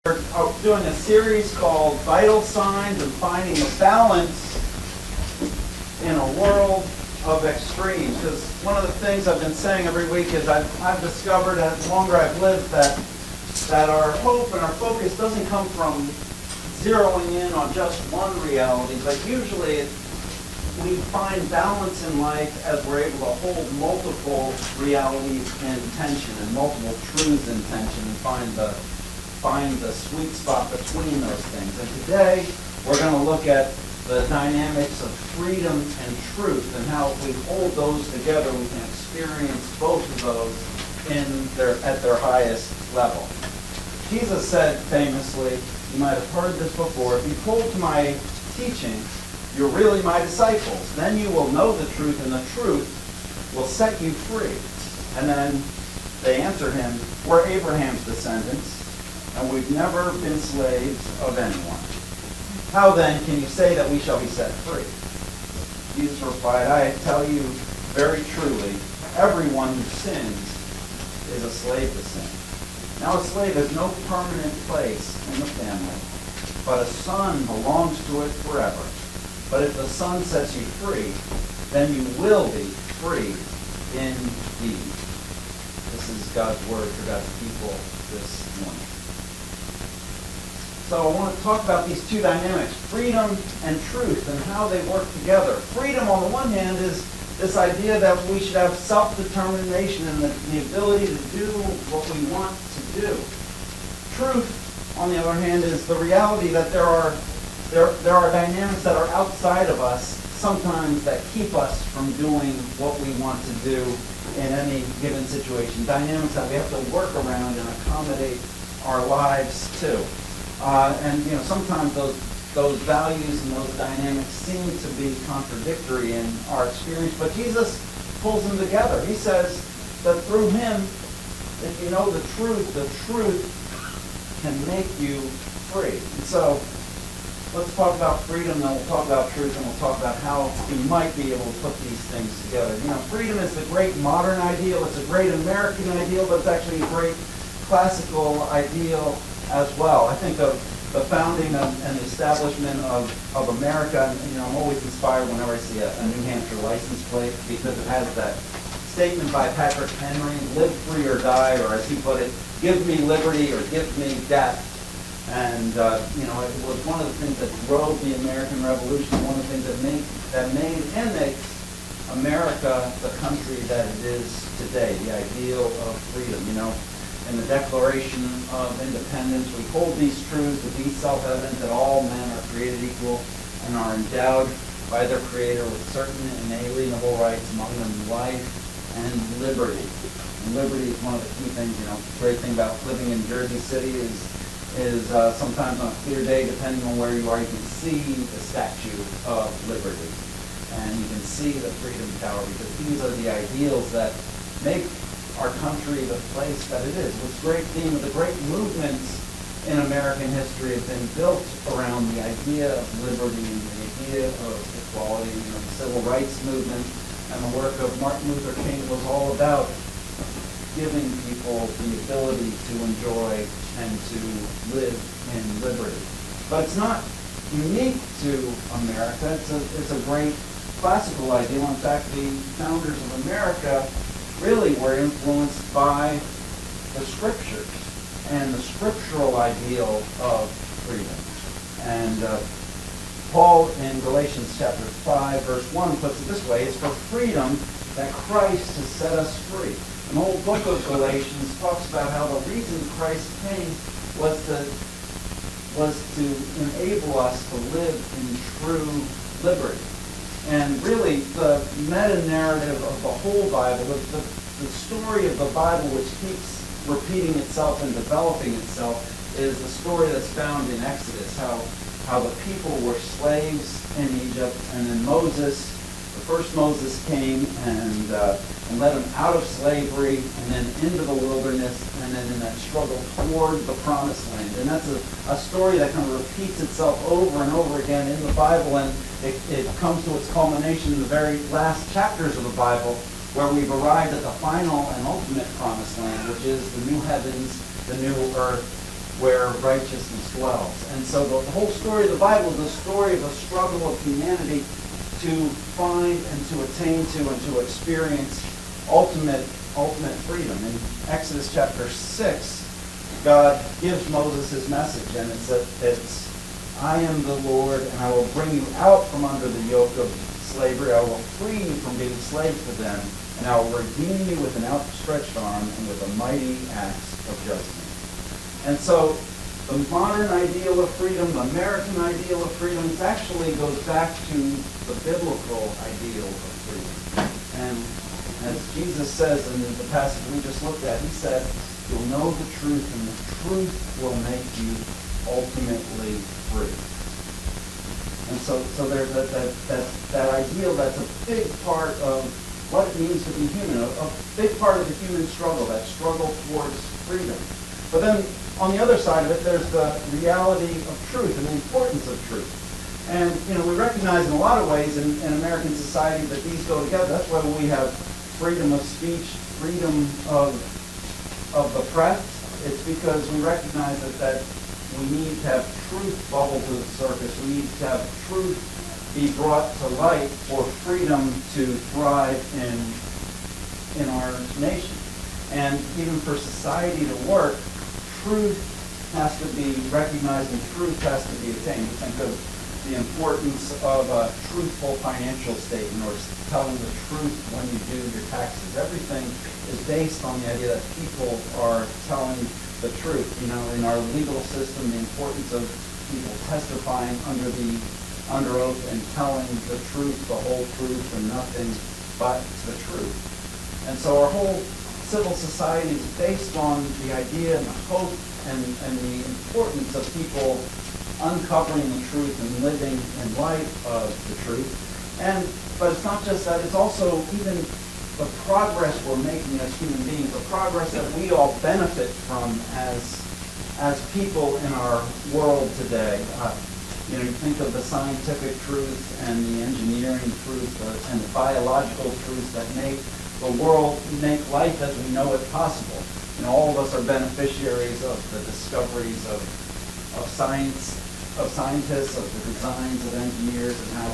We're doing a series called Vital Signs and Finding the Balance in a World of Extremes. Because one of the things I've been saying every week is I've discovered, as longer I've lived, that our hope and our focus doesn't come from zeroing in on just one reality, but usually we find balance in life as we're able to hold multiple realities in tension and multiple truths in tension and find the sweet spot between those things. And today, we're going to look at the dynamics of freedom and truth and how if we hold those together, we can experience both of those at their highest level. Jesus said famously, you might have heard this before, if you hold to my teaching, you're really my disciples. Then you will know the truth, and the truth will set you free. And then they answered him, we're Abraham's descendants, and we've never been slaves of anyone. How then can you say that we shall be set free? Jesus replied, I tell you very truly, everyone who sins is a slave to sin. Now a slave has no permanent place in the family, but a son belongs to it forever. But if the Son sets you free, then you will be free indeed. This is God's word for God's people this morning. So I want to talk about these two dynamics, freedom and truth, and how they work together. Freedom, on the one hand, is this idea that we should have self-determination and the ability to do what we want to do. Truth, on the other hand, is the reality that there are dynamics that are outside of us, sometimes that keep us from doing what we want to do in any given situation. Dynamics that we have to work around and accommodate our lives to. And sometimes those values and those dynamics seem to be contradictory in our experience, but Jesus pulls them together. He says that through him, if you know the truth can make you free. And so let's talk about freedom, then we'll talk about truth, and we'll talk about how we might be able to put these things together. Freedom is the great modern ideal. It's a great American ideal, but it's actually a great classical ideal as well. I think of the founding and the establishment of America, and I'm always inspired whenever I see a New Hampshire license plate because it has that statement by Patrick Henry, live free or die, or as he put it, give me liberty or give me death. And it was one of the things that drove the American Revolution, one of the things that made and makes America the country that it is today, the ideal of freedom. In the Declaration of Independence, we hold these truths to be self-evident that all men are created equal and are endowed by their Creator with certain inalienable rights, among them life and liberty. And liberty is one of the key things. The great thing about living in Jersey City is sometimes on a clear day, depending on where you are, you can see the Statue of Liberty. And you can see the Freedom Tower, because these are the ideals that make our country the place that it is. This great theme of the great movements in American history have been built around the idea of liberty and the idea of equality. The Civil Rights Movement and the work of Martin Luther King was all about giving people the ability to enjoy and to live in liberty. But it's not unique to America. It's a great classical ideal. In fact, the founders of America really were influenced by the scriptures and the scriptural ideal of freedom. And Paul in Galatians chapter 5, verse 1 puts it this way, it's for freedom that Christ has set us free. The whole book of Galatians talks about how the reason Christ came was to enable us to live in true liberty. And really, the meta-narrative of the whole Bible, the story of the Bible which keeps repeating itself and developing itself, is the story that's found in Exodus, how the people were slaves in Egypt, and then the first Moses came and led them out of slavery and then into the wilderness and then in that struggle toward the promised land. And that's a story that kind of repeats itself over and over again in the Bible, and it comes to its culmination in the very last chapters of the Bible, where we've arrived at the final and ultimate promised land, which is the new heavens, the new earth, where righteousness dwells. And so the whole story of the Bible is the story of a struggle of humanity to find and to attain to and to experience ultimate freedom. In Exodus chapter 6, God gives Moses his message, and it's I am the Lord, and I will bring you out from under the yoke of slavery. I will free you from being slaves to them, and I will redeem you with an outstretched arm and with a mighty axe of judgment. And so the modern ideal of freedom, the American ideal of freedom, actually goes back to the biblical ideal of freedom. And as Jesus says in the passage we just looked at, he said, you'll know the truth, and the truth will make you ultimately free. And so there's that ideal that's a big part of what it means to be human, a big part of the human struggle, that struggle towards freedom. But then on the other side of it, there's the reality of truth and the importance of truth. And we recognize in a lot of ways in American society that these go together. That's why we have freedom of speech, freedom of the press. It's because we recognize that we need to have truth bubble to the surface. We need to have truth be brought to light for freedom to thrive in our nation. And even for society to work, truth has to be recognized and truth has to be attained. We think of the importance of a truthful financial statement or telling the truth when you do your taxes. Everything is based on the idea that people are telling the truth. In our legal system, the importance of people testifying under oath and telling the truth, the whole truth, and nothing but the truth. And so our whole civil society is based on the idea and the hope and the importance of people uncovering the truth and living in light of the truth. But it's not just that, it's also even the progress we're making as human beings, the progress that we all benefit from as people in our world today. You think of the scientific truth and the engineering truth and the biological truth that make the world, make life as we know it possible. All of us are beneficiaries of the discoveries of science, of scientists, of the designs of engineers, and how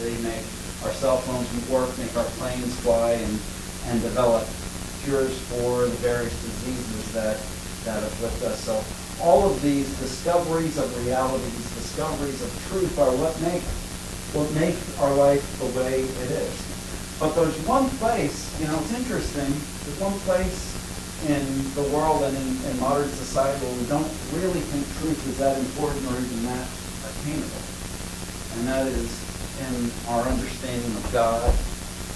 they make our cell phones work, make our planes fly, and develop cures for the various diseases that afflict us. So all of these discoveries of reality, these discoveries of truth are what make our life the way it is. But there's one place, it's interesting, there's one place in the world and in modern society where we don't really think truth is that important or even that attainable. And that is in our understanding of God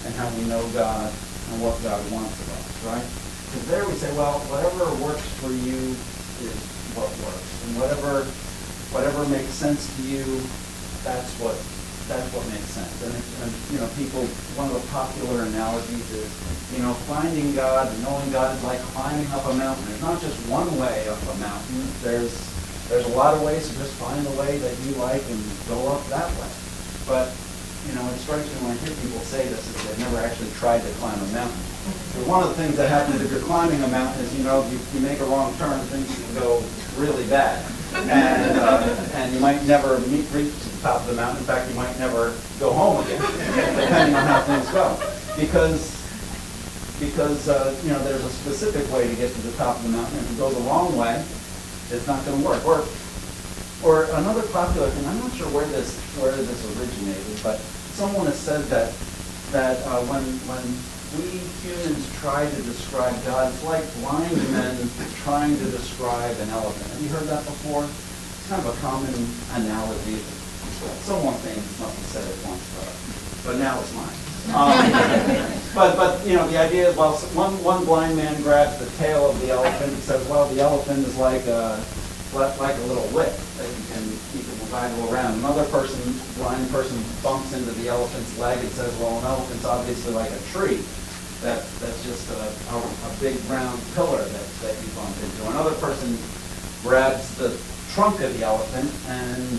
and how we know God and what God wants of us, right? Because there we say, well, whatever works for you is what works. And whatever makes sense to you, that's what makes sense. And people, one of the popular analogies is, finding God and knowing God is like climbing up a mountain. There's not just one way up a mountain. There's a lot of ways to just find the way that you like and go up that way. But, it strikes me when I hear people say this is they've never actually tried to climb a mountain. So one of the things that happens if you're climbing a mountain is, you make a wrong turn, things can go really bad. And you might never reach to the top of the mountain. In fact, you might never go home again, depending on how things go. Because there's a specific way to get to the top of the mountain. If you go the wrong way, it's not going to work. Or another popular thing, I'm not sure where this originated, but someone has said that when we humans try to describe God, it's like blind men trying to describe an elephant. Have you heard that before? It's kind of a common analogy. Someone famous must have said it once, but now it's mine. But the idea is, well, one blind man grabs the tail of the elephant and says, well, the elephant is like a little whip that you can waggle around. Another blind person bumps into the elephant's leg and says, well, an elephant's obviously like a tree. That's just a big round pillar that you bump into. Another person grabs the trunk of the elephant and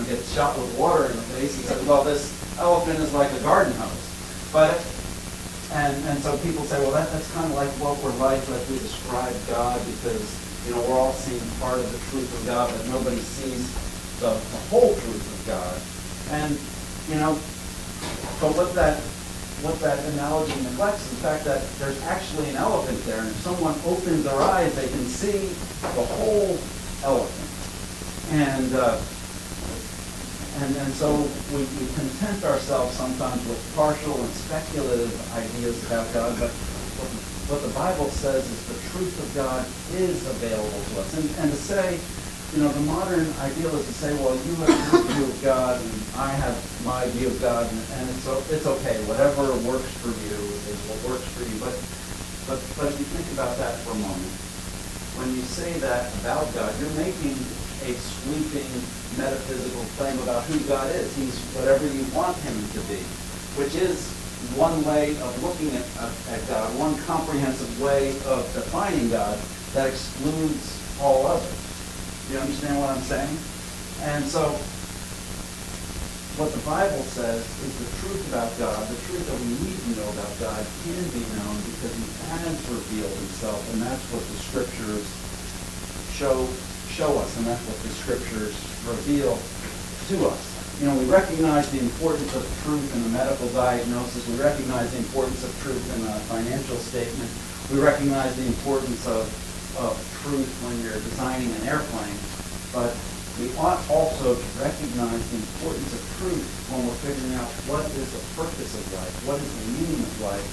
gets shot with water in the face and says, well, this elephant is like a garden hose. And so people say, well, that's kind of like what we're like we describe God, because we're all seeing part of the truth of God, but nobody sees the whole truth of God. And, but what that analogy neglects is the fact that there's actually an elephant there, and if someone opens their eyes, they can see the whole elephant. And so we content ourselves sometimes with partial and speculative ideas about God, but what the Bible says is the truth of God is available to us. And to say, the modern ideal is to say, well, you have your view of God and I have my view of God, and it's okay. Whatever works for you is what works for you. But if you think about that for a moment, when you say that about God, you're making a sweeping metaphysical claim about who God is. He's whatever you want him to be, which is one way of looking at God, one comprehensive way of defining God that excludes all others. Do you understand what I'm saying? And so what the Bible says is the truth about God, the truth that we need to know about God can be known because he has revealed himself, and that's what the scriptures show us, and that's what the scriptures reveal to us. We recognize the importance of truth in the medical diagnosis. We recognize the importance of truth in a financial statement. We recognize the importance of truth when you're designing an airplane. But we ought also to recognize the importance of truth when we're figuring out what is the purpose of life, what is the meaning of life,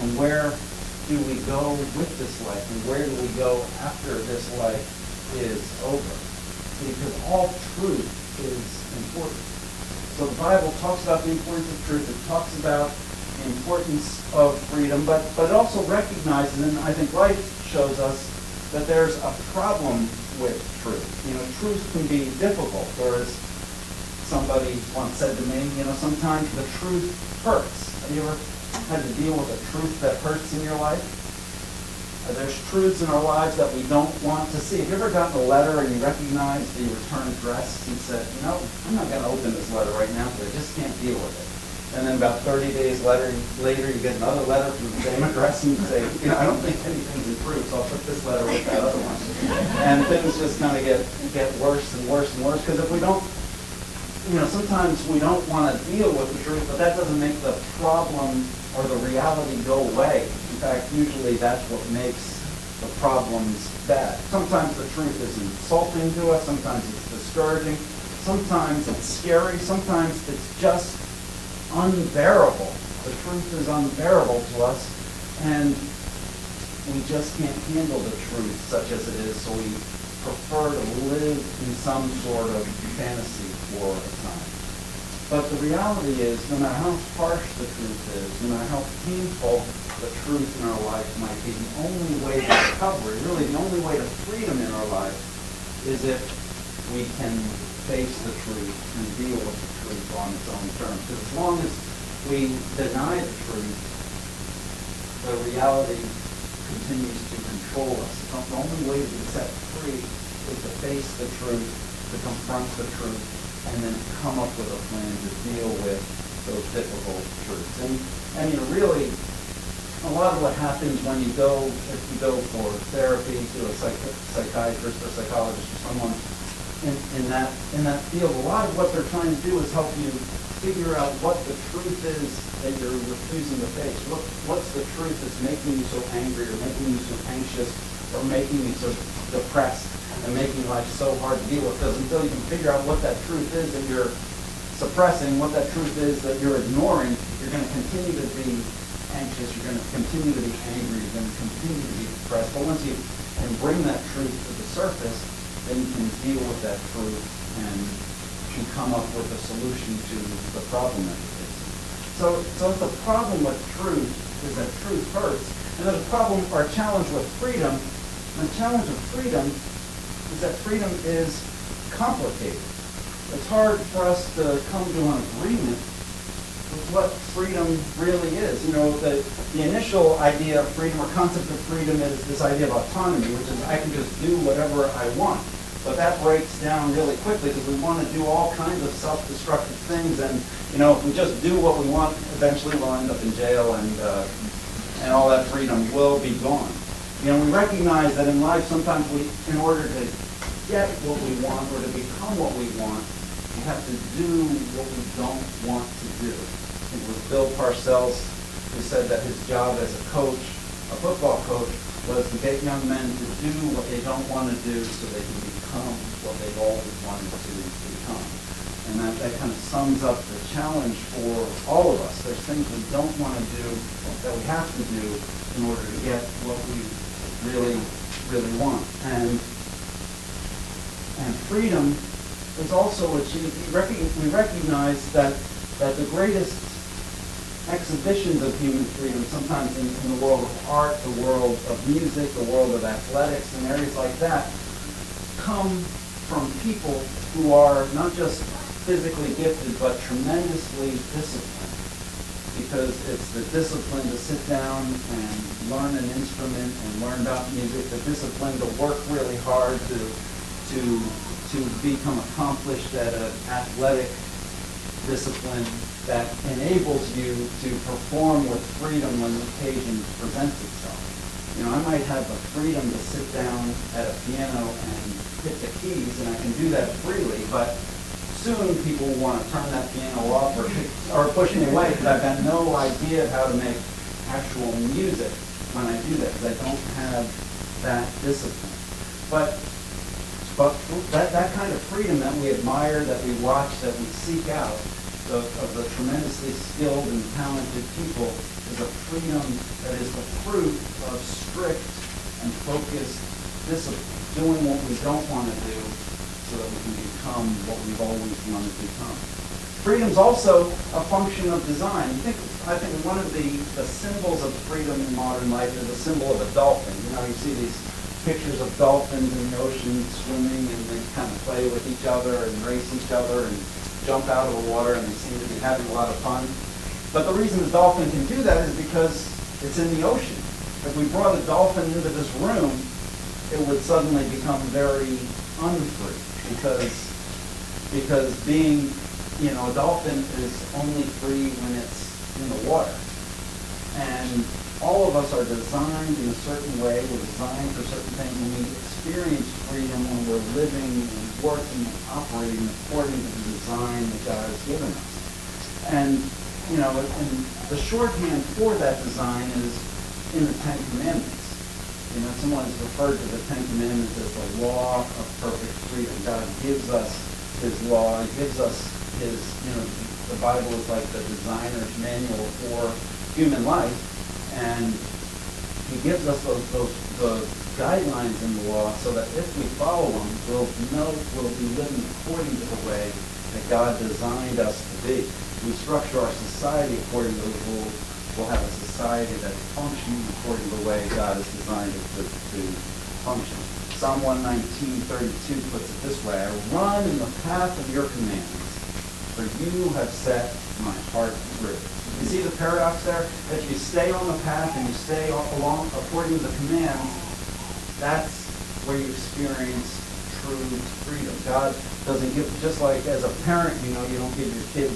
and where do we go with this life, and where do we go after this life is over. Because all truth is important. So the Bible talks about the importance of truth. It talks about the importance of freedom, but it also recognizes, and I think life shows us, that there's a problem with truth. Truth can be difficult, or as somebody once said to me, sometimes the truth hurts. Have you ever had to deal with a truth that hurts in your life? There's truths in our lives that we don't want to see. Have you ever gotten a letter and you recognized the return address and said, I'm not going to open this letter right now because I just can't deal with it. And then about 30 days later, you get another letter from the same address and you say, I don't think anything's improved, so I'll put this letter with that other one. And things just kind of get worse and worse and worse because if we don't, sometimes we don't want to deal with the truth, but that doesn't make the problem or the reality go away. In fact, usually that's what makes the problems bad. Sometimes the truth is insulting to us, sometimes it's discouraging, sometimes it's scary, sometimes it's just unbearable. The truth is unbearable to us, and we just can't handle the truth such as it is, so we prefer to live in some sort of fantasy for a time. But the reality is, no matter how harsh the truth is, no matter how painful the truth in our life might be, the only way to recovery, really the only way to freedom in our life, is if we can face the truth and deal with the truth on its own terms. Because as long as we deny the truth, the reality continues to control us. The only way to be set free is to face the truth, to confront the truth, and then come up with a plan to deal with those difficult truths. And really, a lot of what happens when if you go for therapy to a psychiatrist or psychologist or someone in that field, a lot of what they're trying to do is help you figure out what the truth is that you're refusing to face. What's the truth that's making you so angry or making you so anxious or making you so depressed and making life so hard to deal with? Because until you can figure out what that truth is that you're suppressing, what that truth is that you're ignoring, you're going to continue to be anxious, you're going to continue to be angry, you're going to continue to be depressed. But once you can bring that truth to the surface, then you can deal with that truth and can come up with a solution to the problem that you're facing. So the problem with truth is that truth hurts, and there's a problem or a challenge with freedom. And the challenge of freedom is that freedom is complicated. It's hard for us to come to an agreement with what freedom really is. The initial idea of freedom or concept of freedom is this idea of autonomy, which is I can just do whatever I want. But that breaks down really quickly because we want to do all kinds of self-destructive things, and if we just do what we want, eventually we'll end up in jail, and all that freedom will be gone. You know, we recognize that in life sometimes in order to get what we want or to become what we want, we have to do what we don't want to do. It was Bill Parcells who said that his job as a coach, a football coach, was to get young men to do what they don't want to do so they can become what they've always wanted to become. And that kind of sums up the challenge for all of us. There's things we don't want to do that we have to do in order to get what we really, really want. And freedom is also achieved. We recognize that the greatest exhibitions of human freedom, sometimes in the world of art, the world of music, the world of athletics, and areas like that, come from people who are not just physically gifted, but tremendously disciplined. Because it's the discipline to sit down and learn an instrument and learn about music, the discipline to work really hard to become accomplished at an athletic discipline that enables you to perform with freedom when the occasion presents itself. You know, I might have the freedom to sit down at a piano and hit the keys, and I can do that freely, but soon people want to turn that piano off or push me away because I've got no idea how to make actual music when I do that, because I don't have that discipline. But that kind of freedom that we admire, that we watch, that we seek out, of the tremendously skilled and talented people, is a freedom that is the fruit of strict and focused discipline, doing what we don't want to do so that we can become what we've always wanted to become. Freedom's also a function of design. I think one of the symbols of freedom in modern life is a symbol of a dolphin. You know, you see these pictures of dolphins in the ocean swimming, and they kind of play with each other and race each other and jump out of the water, and they seem to be having a lot of fun. But the reason the dolphin can do that is because it's in the ocean. If we brought a dolphin into this room, it would suddenly become very unfree, because being, you know, a dolphin is only free when it's in the water. And all of us are designed in a certain way. We're designed for certain things, and we experience freedom when we're living and working and operating according to the design that God has given us. And, you know, and the shorthand for that design is in the Ten Commandments. You know, someone has referred to the Ten Commandments as the law of perfect freedom. God gives us his law. He gives us his, you know, the Bible is like the designer's manual for human life. And he gives us those guidelines in the law so that if we follow them, we'll be living according to the way that God designed us to be. We structure our society according to those rules. We'll have a society that's functioning according to the way God has designed it to function. Psalm 119:32 puts it this way: I run in the path of your commandments, for you have set my heart free. You see the paradox there? That you stay on the path and you stay along according to the commands, that's where you experience true freedom. God doesn't give, just like as a parent, you know, you don't give your kids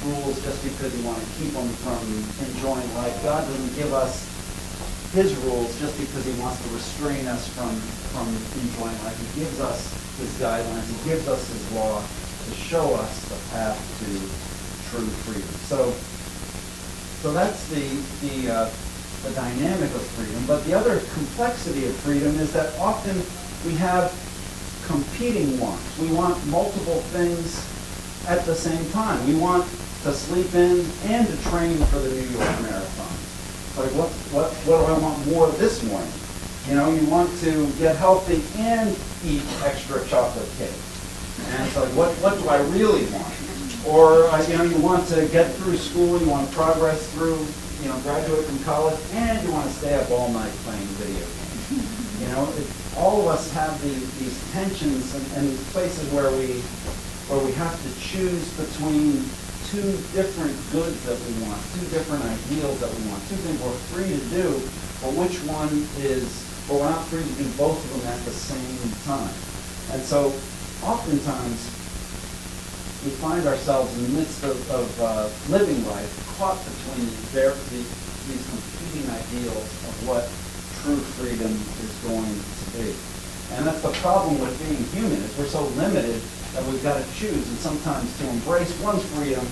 rules just because you want to keep them from enjoying life. God doesn't give us his rules just because he wants to restrain us from enjoying life. He gives us his guidelines. He gives us his law to show us the path to true freedom. So that's the dynamic of freedom. But the other complexity of freedom is that often we have competing wants. We want multiple things at the same time. We want to sleep in and to train for the New York Marathon. Like what do I want more this morning? You know, you want to get healthy and eat extra chocolate cake. And it's like, what do I really want? Or, you know, you want to get through school, you want to progress through, you know, graduate from college, and you want to stay up all night playing video games. You know, all of us have these tensions and these places where we have to choose between two different goods that we want, two different ideals that we want, two things we're free to do, but which one is, well, we're not free to do both of them at the same time. And so, oftentimes, we find ourselves in the midst of living life caught between these competing ideals of what true freedom is going to be. And that's the problem with being human, is we're so limited that we've got to choose. And sometimes to embrace one's freedom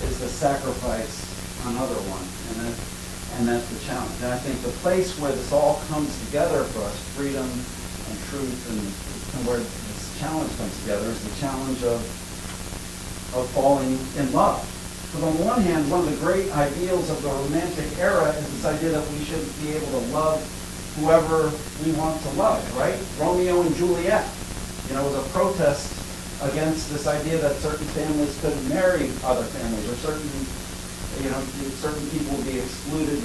is to sacrifice another one. And that's the challenge. And I think the place where this all comes together for us, freedom and truth, and where this challenge comes together, is the challenge of falling in love. Because on the one hand, one of the great ideals of the Romantic era is this idea that we should be able to love whoever we want to love, right? Romeo and Juliet, was a protest against this idea that certain families couldn't marry other families, or certain people would be excluded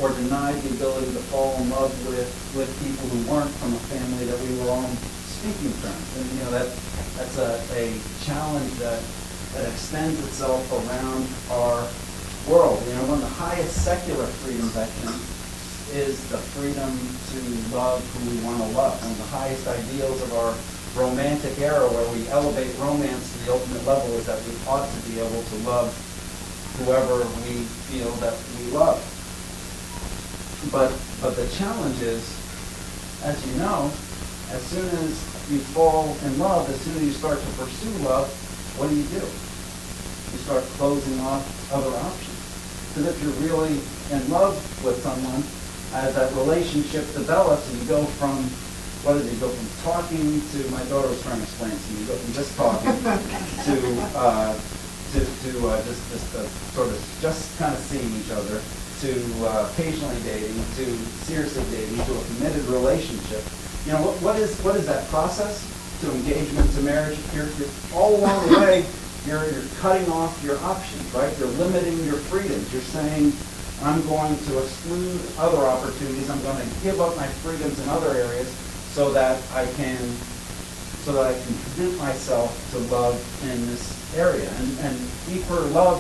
or denied the ability to fall in love with people who weren't from a family that we were on speaking terms. And that's a challenge that extends itself around our world. One of the highest secular freedoms, I think, is the freedom to love who we want to love. One of the highest ideals of our Romantic era, where we elevate romance to the ultimate level, is that we ought to be able to love whoever we feel that we love. But the challenge is, as you know, as soon as you fall in love, as soon as you start to pursue love, what do? You start closing off other options. Because if you're really in love with someone, as that relationship develops, and you go from, you go from talking to, my daughter was trying to explain to me, you go from just talking to sort of just kind of seeing each other, to occasionally dating, to seriously dating, to a committed relationship. What is that process? To engagement, to marriage. You're all along the way, you're cutting off your options, right? You're limiting your freedoms. You're saying, I'm going to exclude other opportunities. I'm going to give up my freedoms in other areas so that I can commit myself to love in this area. And deeper love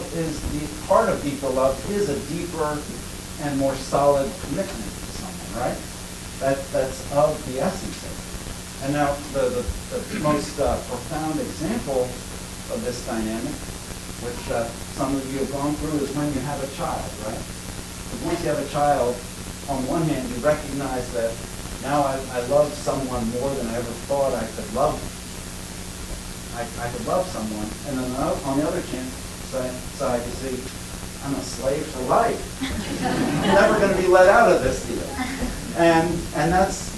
part of deeper love is a deeper and more solid commitment to someone, right? That's of the essence of it. And now the most profound example of this dynamic, which some of you have gone through, is when you have a child, right? Because once you have a child, on one hand, you recognize that now I love someone more than I ever thought I could love. I could love someone, and then on the other side, you see, I'm a slave for life. I'm never going to be let out of this deal, and that's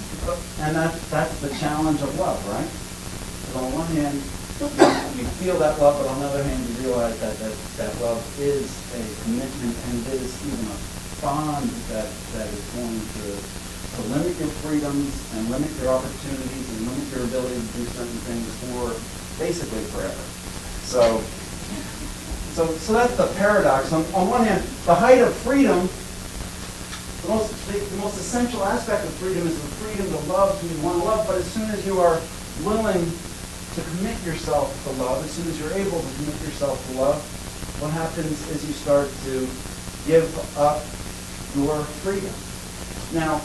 the challenge of love, right? Because on one hand, you feel that love, but on the other hand, you realize that love is a commitment, and it is even a bond that is going to limit your freedoms and limit your opportunities and limit your ability to do certain things for basically forever. So that's the paradox. On one hand, the height of freedom, the most essential aspect of freedom is the freedom to love who you want to love, but as soon as you are willing to commit yourself to love, as soon as you're able to commit yourself to love, what happens is you start to give up your freedom. Now,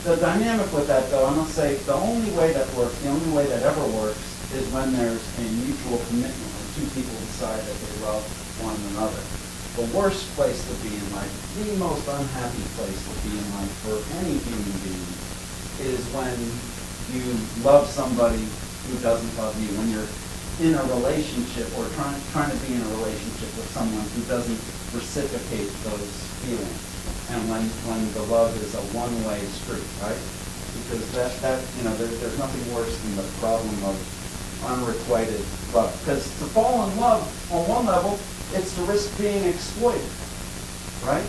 the dynamic with that, though, I must say, the only way that ever works, is when there's a mutual commitment, when two people decide that they love one another. The worst place to be in life, the most unhappy place to be in life for any human being, is when you love somebody who doesn't love you, when you're in a relationship or trying to be in a relationship with someone who doesn't reciprocate those feelings, and when the love is a one-way street, right? Because there's nothing worse than the problem of unrequited love. Because to fall in love, on one level, it's to risk being exploited, right?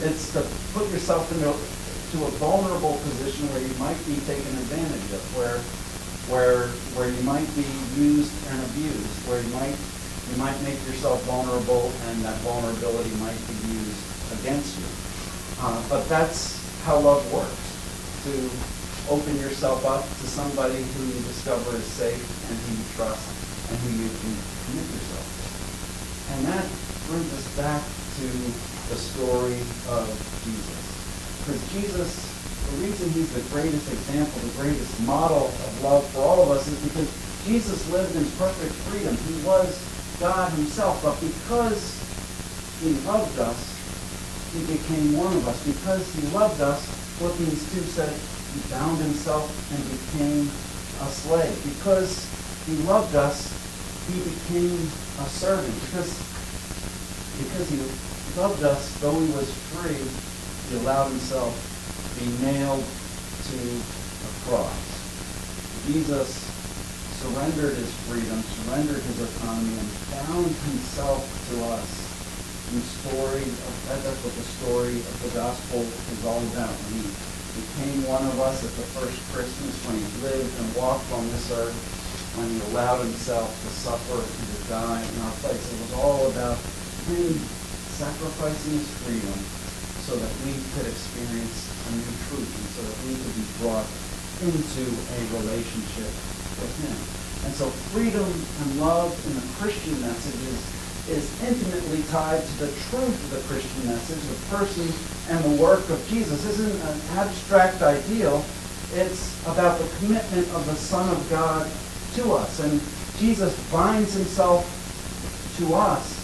It's to put yourself into a vulnerable position where you might be taken advantage of, where you might be used and abused, where you might make yourself vulnerable, and that vulnerability might be used against you. But that's how love works, to open yourself up to somebody who you discover is safe and who you trust and who you can commit yourself to. And that brings us back to the story of Jesus. Because Jesus, the reason he's the greatest example, the greatest model of love for all of us, is because Jesus lived in perfect freedom. He was God himself, but because he loved us, he became one of us. Because he loved us, Philippians 2 said, he bound himself and became a slave. Because he loved us, he became a servant. Because he loved us, though he was free, he allowed himself to be nailed to a cross. Jesus surrendered his freedom, surrendered his autonomy, and bound himself to us. That's what the story of the gospel is all about. When he became one of us at the first Christmas, when he lived and walked on this earth, when he allowed himself to suffer and to die in our place. It was all about him sacrificing his freedom so that we could experience a new truth and so that we could be brought into a relationship with him. And so freedom and love in the Christian message is intimately tied to the truth of the Christian message, the person and the work of Jesus. This isn't an abstract ideal. It's about the commitment of the Son of God to us. And Jesus binds himself to us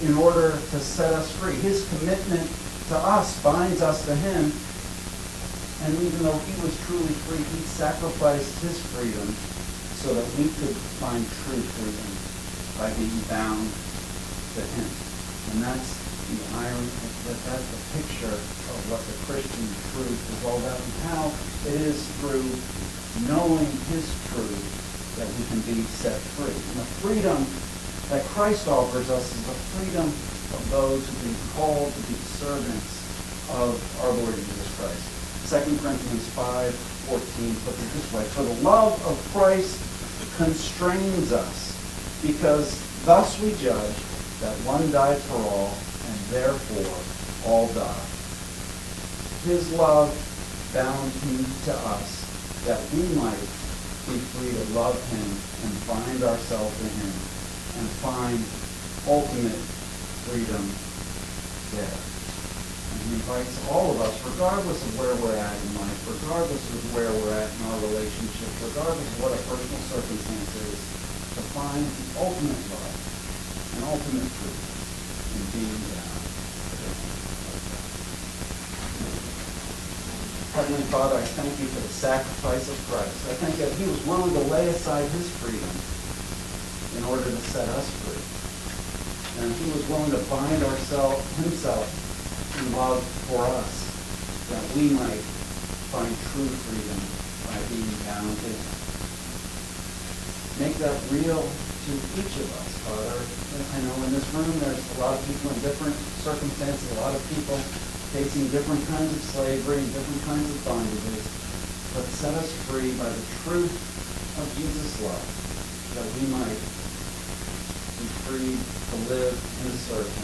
in order to set us free. His commitment to us binds us to him. And even though he was truly free, he sacrificed his freedom so that we could find true freedom by being bound to him. And that's the irony, that's the picture of what the Christian truth is all about, and how it is through knowing his truth that we can be set free. And the freedom that Christ offers us is the freedom of those who've been called to be servants of our Lord Jesus Christ. 2 Corinthians 5:14 puts it this way: for the love of Christ constrains us, because thus we judge that one died for all, and therefore all died. His love bound him to us, that we might be free to love him and bind ourselves to him and find ultimate freedom there. And he invites all of us, regardless of where we're at in life, regardless of where we're at in our relationship, regardless of what our personal circumstance is, to find the ultimate love and ultimate truth in being bound to him. Heavenly Father, I thank you for the sacrifice of Christ. I thank that he was willing to lay aside his freedom in order to set us free. And he was willing to bind himself in love for us, that we might find true freedom by being bound to him. Make that real to each of us, Father. I know in this room there's a lot of people in different circumstances, a lot of people facing different kinds of slavery and different kinds of bondages, but set us free by the truth of Jesus' love, that we might be free to live and serve him